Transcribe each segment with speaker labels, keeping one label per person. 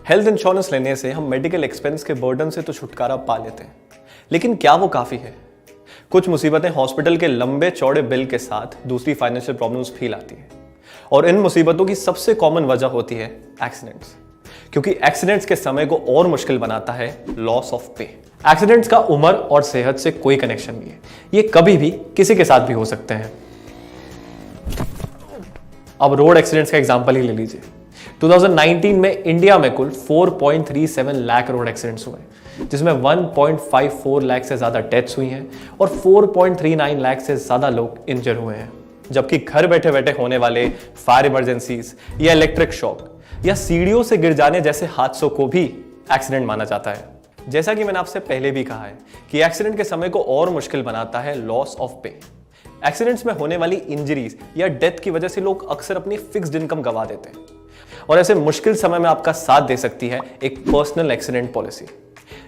Speaker 1: Health insurance लेने से हम मेडिकल एक्सपेंस के बर्डन से तो छुटकारा पा लेते हैं, लेकिन क्या वो काफ़ी है? कुछ मुसीबतें हॉस्पिटल के लंबे चौड़े बिल के साथ दूसरी फाइनेंशियल प्रॉब्लम्स फील आती हैं, और इन मुसीबतों की सबसे कॉमन वजह होती है एक्सीडेंट्स, क्योंकि एक्सीडेंट्स के समय को और मुश्किल बनाता है लॉस ऑफ पे। एक्सीडेंट्स का उम्र और सेहत से कोई कनेक्शन नहीं है, ये कभी भी किसी के साथ भी हो सकते हैं। अब रोड एक्सीडेंट्स का एग्जांपल ही ले लीजिए। 2019 में इंडिया में कुल 4.37 लाख रोड एक्सीडेंट्स हुए, जिसमें 1.54 लाख से ज्यादा डेथ्स हुई हैं और 4.39 लाख से ज्यादा लोग इंजर हुए हैं। जबकि घर बैठे बैठे होने वाले फायर इमरजेंसीज या इलेक्ट्रिक शॉक या सीढ़ियों से गिर जाने जैसे हादसों को भी एक्सीडेंट माना जाता है। जैसा कि मैंने आपसे पहले भी कहा है कि एक्सीडेंट के समय को और मुश्किल बनाता है लॉस ऑफ पे। एक्सीडेंट्स में होने वाली इंजरीज या डेथ की वजह से लोग अक्सर अपनी फिक्स्ड इनकम गंवा देते हैं, और ऐसे मुश्किल समय में आपका साथ दे सकती है एक पर्सनल एक्सीडेंट पॉलिसी।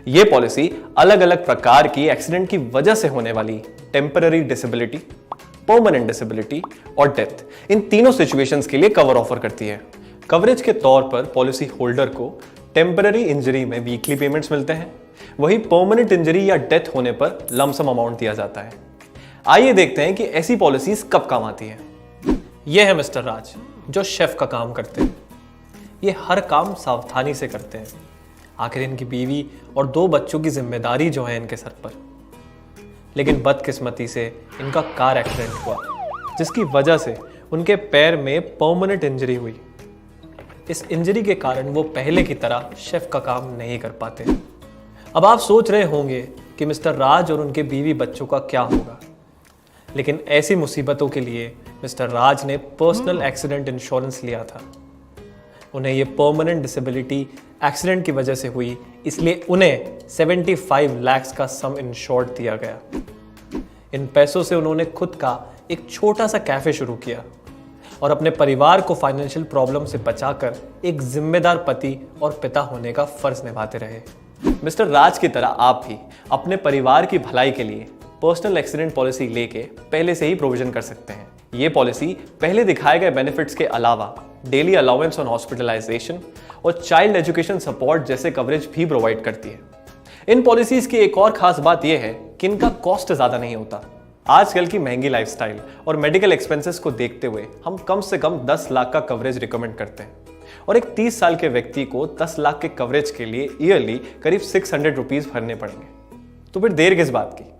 Speaker 1: यह पॉलिसी अलग अलग प्रकार की एक्सीडेंट की वजह से होने वाली टेम्पररी डिसेबिलिटी, परमानेंट डिसेबिलिटी और डेथ, इन तीनों सिचुएशंस के लिए कवर ऑफर करती है। कवरेज के तौर पर पॉलिसी होल्डर को टेम्पररी इंजरी में वीकली पेमेंट्स मिलते हैं, वही परमानेंट इंजरी या डेथ होने पर लमसम अमाउंट दिया जाता है। आइए देखते हैं कि ऐसी पॉलिसीज कब काम आती हैं। यह है मिस्टर राज, जो शेफ का काम करते हैं। ये हर काम सावधानी से करते हैं। आखिर इनकी बीवी और 2 बच्चों की जिम्मेदारी जो है इनके सर पर। लेकिन बदकिस्मती से इनका कार एक्सीडेंट हुआ, जिसकी वजह से उनके पैर में परमानेंट इंजरी हुई। इस इंजरी के कारण वो पहले की तरह शेफ का काम नहीं कर पाते। अब आप सोच रहे होंगे कि मिस्टर राज और उनके बीवी बच्चों का क्या होगा, लेकिन ऐसी मुसीबतों के लिए मिस्टर राज ने पर्सनल एक्सीडेंट इंश्योरेंस लिया था। उन्हें ये परमानेंट डिसेबिलिटी एक्सीडेंट की वजह से हुई, इसलिए उन्हें 75 लाख का सम इंश्योर्ड दिया गया। इन पैसों से उन्होंने खुद का एक छोटा सा कैफे शुरू किया और अपने परिवार को फाइनेंशियल प्रॉब्लम से बचाकर एक जिम्मेदार पति और पिता होने का फर्ज निभाते रहे। मिस्टर राज की तरह आप भी अपने परिवार की भलाई के लिए पर्सनल एक्सीडेंट पॉलिसी लेके पहले से ही प्रोविजन कर सकते हैं। ये पॉलिसी पहले दिखाए गए बेनिफिट्स के अलावा डेली अलाउंस ऑन हॉस्पिटलाइजेशन और चाइल्ड एजुकेशन सपोर्ट जैसे कवरेज भी प्रोवाइड करती है। इन पॉलिसीज की एक और खास बात यह है कि इनका कॉस्ट ज्यादा नहीं होता। आजकल की महंगी लाइफस्टाइल और मेडिकल एक्सपेंसेस को देखते हुए हम कम से कम 10 लाख का कवरेज रिकमेंड करते हैं, और एक 30 साल के व्यक्ति को 10 लाख के कवरेज के लिए ईयरली करीब 600 रुपीज भरने पड़ेंगे। तो फिर देर किस बात की?